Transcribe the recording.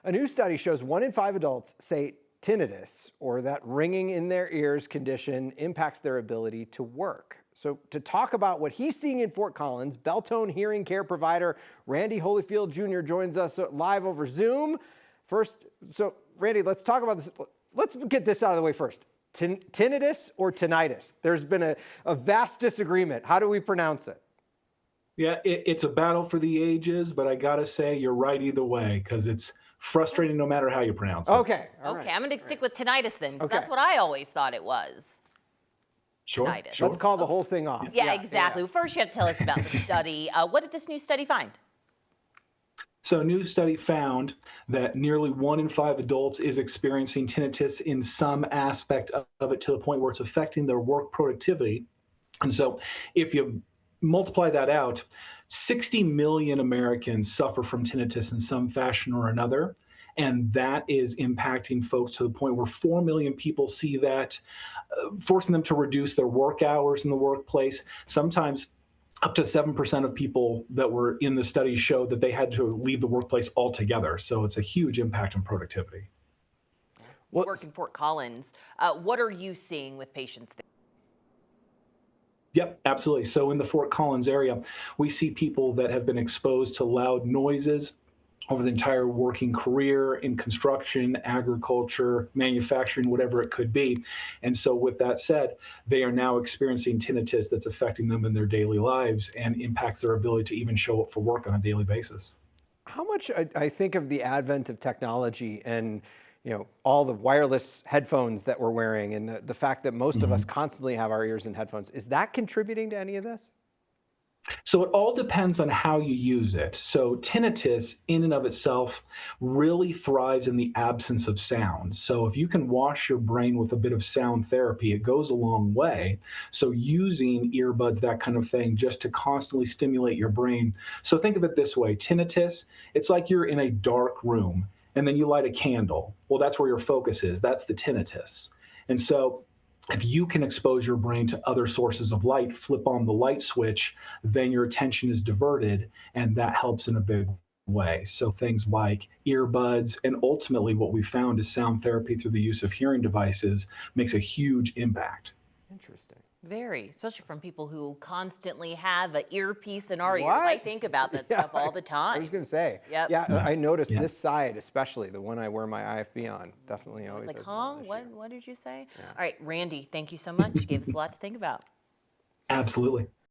A new study shows 1 in 5 adults say tinnitus, or that ringing in their ears condition, impacts their ability to work. So to talk about what he's seeing in Fort Collins, Beltone hearing care provider Randy Holyfield Jr. joins us live over Zoom. First, so Randy, let's talk about this. Let's get this out of the way first. Tinnitus or tinnitus? There's been a vast disagreement. How do we pronounce it? Yeah, it's a battle for the ages, but I gotta say you're right either way because it's frustrating no matter how you pronounce it. Okay. Okay, I'm going to stick with tinnitus then, because Okay. that's what I always thought it was. Sure, Tinnitus. sure. Let's call the whole thing off. Yeah, exactly. First, you have to tell us about the study. What did this new study find? So a new study found that nearly 1 in 5 adults is experiencing tinnitus in some aspect of it to the point where it's affecting their work productivity. And so if you multiply that out, 60 million Americans suffer from tinnitus in some fashion or another. And that is impacting folks to the point where 4 million people see that, forcing them to reduce their work hours in the workplace. Sometimes up to 7% of people that were in the study showed that they had to leave the workplace altogether. So it's a huge impact on productivity. You work in Fort Collins. What are you seeing with patients there? Yep, absolutely. So in the Fort Collins area, we see people that have been exposed to loud noises over the entire working career in construction, agriculture, manufacturing, whatever it could be. And so with that said, they are now experiencing tinnitus that's affecting them in their daily lives and impacts their ability to even show up for work on a daily basis. How much I think of the advent of technology and all the wireless headphones that we're wearing and the fact that most of us constantly have our ears in headphones, is that contributing to any of this? So it all depends on how you use it. So tinnitus in and of itself really thrives in the absence of sound. So if you can wash your brain with a bit of sound therapy, it goes a long way. So using earbuds, that kind of thing, just to constantly stimulate your brain. So think of it this way, tinnitus, it's like you're in a dark room and then you light a candle. Well, that's where your focus is. That's the tinnitus. And so if you can expose your brain to other sources of light, flip on the light switch, then your attention is diverted, and that helps in a big way. So things like earbuds, and ultimately what we found is sound therapy through the use of hearing devices makes a huge impact. Interesting. Very, especially from people who constantly have an earpiece in our ears. What? I think about that stuff all the time. I was going to say. Yep. Yeah, I noticed Yeah. this side, especially the one I wear my IFB on, definitely always Like, has huh? an issue. What did you say? Yeah. All right, Randy, thank you so much. You gave us a lot to think about. Absolutely.